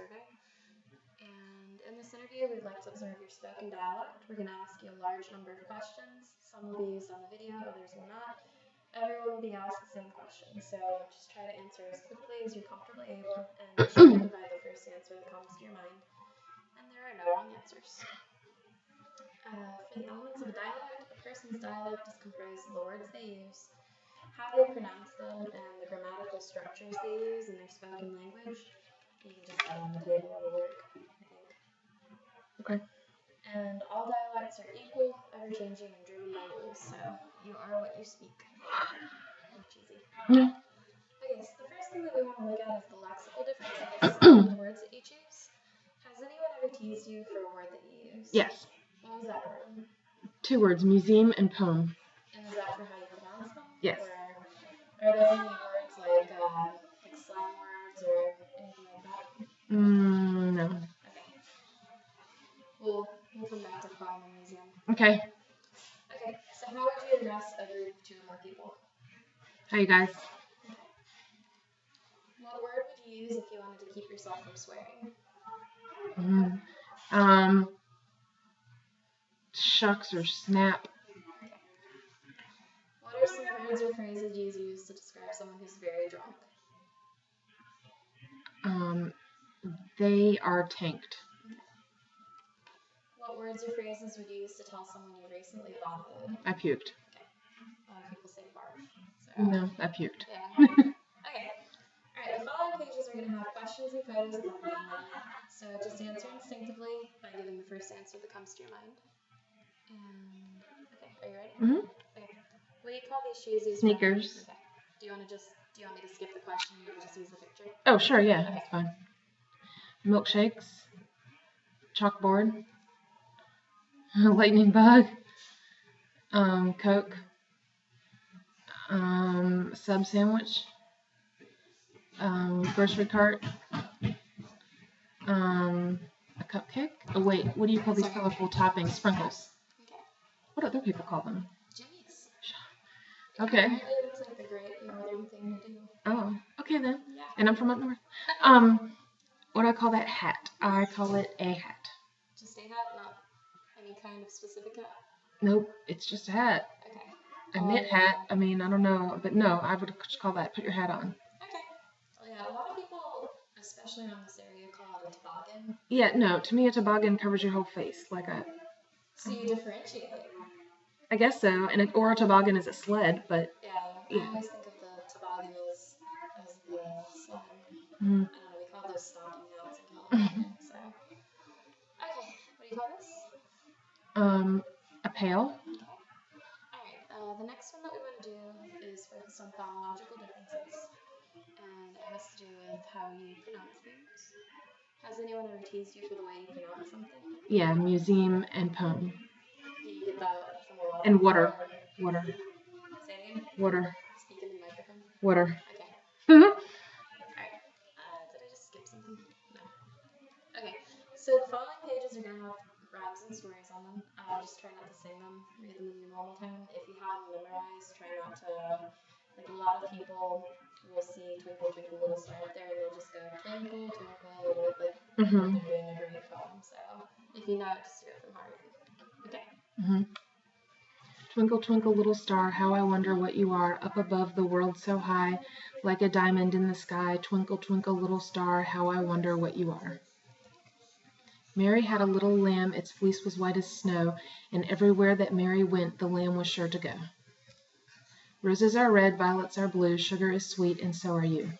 survey. And in this interview, we'd like to observe your spoken dialect. We're going to ask you a large number of questions. Some will be used on the video, others will not. Everyone will be asked the same question, so just try to answer as quickly as you're comfortably able, and be sure to provide the first answer that comes to your mind. And there are no wrong answers. For the elements of a dialect, a person's dialect is comprised of the words they use, how they pronounce them, and the grammatical structures they use in their spoken language. You can just set on the table of the work, I think. Okay. And all dialects are equal, ever-changing, and driven by rules, so you are what you speak. Cheesy. Yeah. Okay, so the first thing that we want to look at is the lexical differences in the words that you choose. Has anyone ever teased you for a word that you use? Yes. What was that word? 2 words, museum and poem. And is that for how you pronounce them? Yes. Or are there any words like slang words or anything like that? No. Okay. We'll come back to poem and museum. Okay. Okay, so how would you address a group of 2 or more people? How you guys? What word would you use if you wanted to keep yourself from swearing? Shucks or snap. Okay. What are some words or phrases you use to describe someone who's very drunk? They are tanked. Okay. What words or phrases would you use to tell someone you recently vomited? I puked. Okay. A lot of people say barf. So. No, I puked. Yeah. Okay. Alright, the following pages are going to have questions and photos of them. So just answer instinctively by giving the first answer that comes to your mind. And, okay, are you ready? Mm-hmm. Okay. What do you call these shoes used? Sneakers. Okay. Do you want me to skip the question and just use the picture? Oh, sure, yeah, Okay. that's fine. Milkshakes. Chalkboard. Lightning bug. Coke. Sub sandwich. Grocery cart. A cupcake. Oh wait, what do you call these colorful toppings? Sprinkles. Okay. What other people call them? Jimmies. Okay. Apparently it looks like the great northern thing to do. Oh, okay then. Yeah. And I'm from up north. What do I call that hat? I call it a hat. Just a hat, not any kind of specific hat? Nope, it's just a hat. Okay. A knit hat. I mean, I don't know, but no, I would just call that put your hat on. Okay. Well, yeah, a lot of people, especially around this area, call it a toboggan. Yeah, no, to me a toboggan covers your whole face, like a. So you differentiate. I guess so, or a toboggan is a sled, but. Yeah, I always think of the toboggan as the sled. Mm. I don't know, we call those stocking hats in California, so. Okay, what do you call this? A pail. Okay. Alright, the next one that we want to do is focus on phonological differences. And it has to do with how you pronounce things. Has anyone ever teased you for the way you pronounce something? Yeah, museum and poem. Do you get that from a lot? And water. Water. Say it again? Water. Speak into the microphone. Water. Okay. Alright. Did I just skip something? No. Okay. So the following pages are going to have rhymes and stories on them. Just try not to sing them. Read them in your normal tone. If you have them memorized, try not to, like a lot of people will see Twinkle, Twinkle, Little Star up there and they'll just go Twinkle, Twinkle, Little, like they're doing a great poem. So if you know it, just do it from heart. Okay. Twinkle, twinkle, little star, how I wonder what you are, up above the world so high, like a diamond in the sky. Twinkle, twinkle, little star, how I wonder what you are. Mary had a little lamb, its fleece was white as snow, and everywhere that Mary went, the lamb was sure to go. Roses are red, violets are blue, sugar is sweet, and so are you.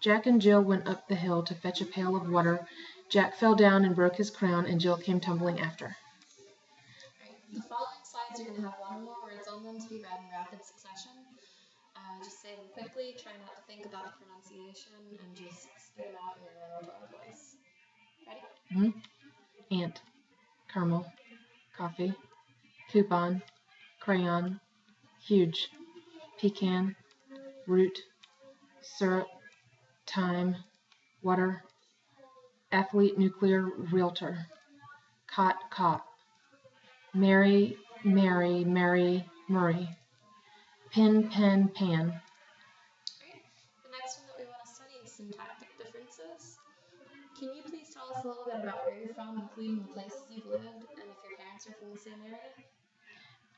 Jack and Jill went up the hill to fetch a pail of water. Jack fell down and broke his crown, and Jill came tumbling after. The following slides are going to have one or more words on them to be read in rapid succession. Just say them quickly, try not to think about the pronunciation, and just spit them out in your normal tone of voice. Ready? Ant, caramel, coffee, coupon, crayon, huge, pecan, root, syrup, time, water, athlete, nuclear, realtor, caught, Mary, Mary, Mary, Murray, pin, pen, pan. The next one that we want to study is syntactic differences. Can you please tell us a little bit about where you're from, including the places you've lived, and if your parents are from the same area?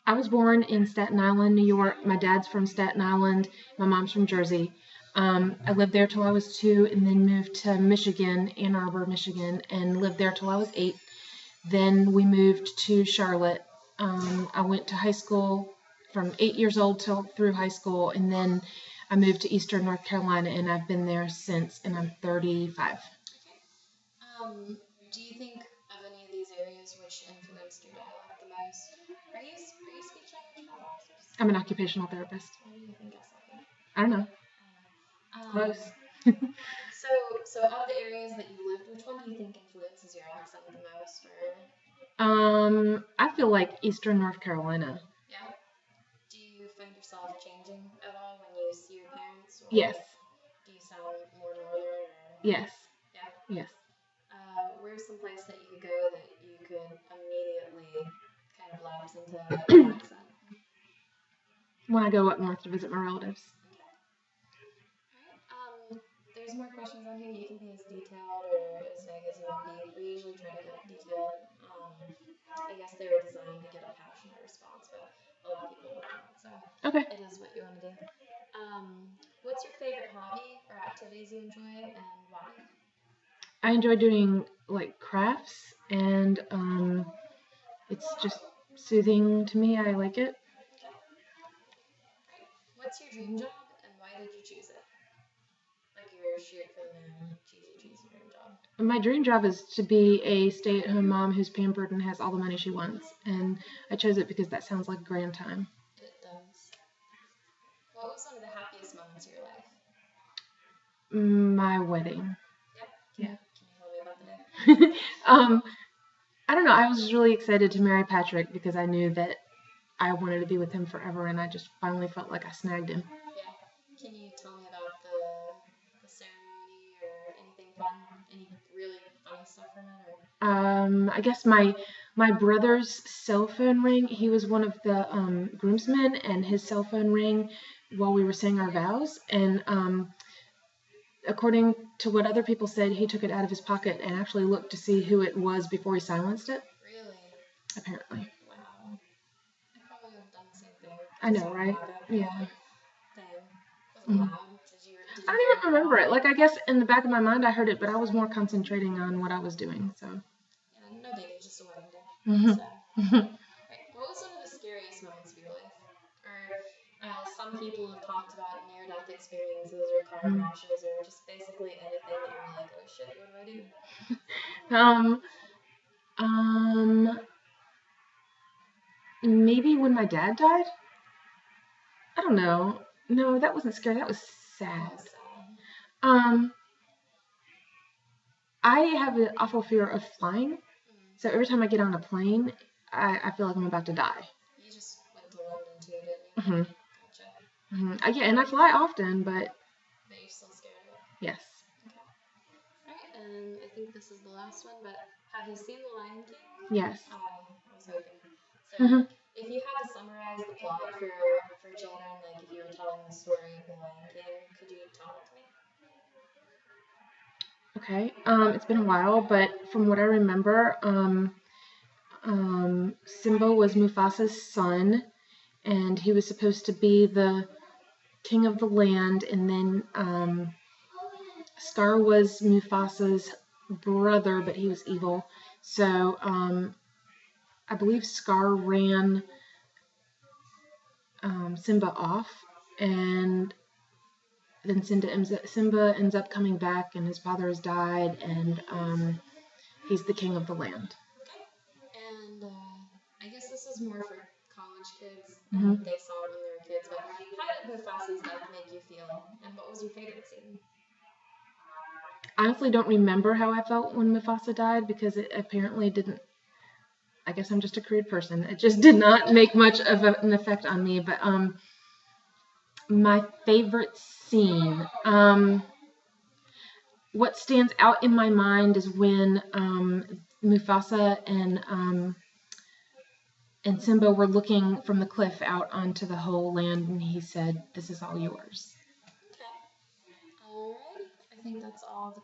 I was born in Staten Island, New York. My dad's from Staten Island. My mom's from Jersey. I lived there till I was 2 and then moved to Michigan, Ann Arbor, Michigan, and lived there till I was 8. Then we moved to Charlotte. I went to high school from 8 years old through high school, and then I moved to Eastern North Carolina, and I've been there since, and I'm 35. Do you think of any of these areas which influenced your dialect the most? Are you speech language pathologists? I'm an occupational therapist. What do you think of something? I don't know. Close. So of the areas that you lived, which one do you think influences your accent the most? I feel like Eastern North Carolina. Yeah. Do you find yourself changing at all when you see your parents? Or Yes. do you sound more northern? Yes. Yeah. Yes. Where's some place that you could go that you could immediately kind of lapse into an accent? When I go up north to visit my relatives. Alright, there's more questions on here. You can be as detailed or as vague as you want to be. We usually try to get detailed. I guess they were designed to get a passionate response, but a lot of people don't. So Okay. it is what you want to do. What's your favorite hobby or activities you enjoy, and why? I enjoy doing like crafts, and it's just soothing to me. I like it. What's your dream job, and why did you choose it? Like your shoot for the moon, cheesy dream job. My dream job is to be a stay-at-home mom who's pampered and has all the money she wants, and I chose it because that sounds like a grand time. It does. What was one of the happiest moments of your life? My wedding. Yeah. Yeah. Can you tell me about the day? I don't know. I was really excited to marry Patrick because I knew that I wanted to be with him forever, and I just finally felt like I snagged him. Yeah. Can you tell me about the ceremony or anything fun? Any really funny stuff from it? I guess my brother's cell phone rang. He was one of the groomsmen, and his cell phone rang while we were saying our vows. And according to what other people said, he took it out of his pocket and actually looked to see who it was before he silenced it. Really? Apparently. Wow. I probably would have done the same thing. I know, right? Yeah. Dang. Was it loud? I don't even remember it. Like, I guess in the back of my mind I heard it, but I was more concentrating on what I was doing, so. Yeah, no biggie, just a wedding day. Mm-hmm. So. Right. What was one of the scariest moments of your life? Or some people have talked about near-death experiences or car crashes or just basically anything that you're like, oh shit, what do I do? Maybe when my dad died? I don't know. No, that wasn't scary. That was sad. I have an awful fear of flying. So every time I get on a plane, I feel like I'm about to die. You just went to London too, didn't you? Gotcha. Yeah, and I fly often, but you're still scared of it? Yes. Okay. Alright, and I think this is the last one, but have you seen The Lion King? Yes. I was hoping. So, if you had to summarize the plot for children, like if you were telling the story of The Lion King, could you tell it to me? Okay. It's been a while, but from what I remember, Simba was Mufasa's son, and he was supposed to be the king of the land, and then Scar was Mufasa's brother, but he was evil. So I believe Scar ran Simba off, and then Simba ends up coming back, and his father has died, and he's the king of the land. Okay. And I guess this is more for college kids. They saw it when they were kids, but how did Mufasa's death make you feel, and what was your favorite scene? I honestly don't remember how I felt when Mufasa died because it apparently didn't. I guess I'm just a crude person. It just did not make much of an effect on me. But my favorite scene, what stands out in my mind is when Mufasa and Simba were looking from the cliff out onto the whole land, and he said, "This is all yours." Okay. Alrighty. I think that's all the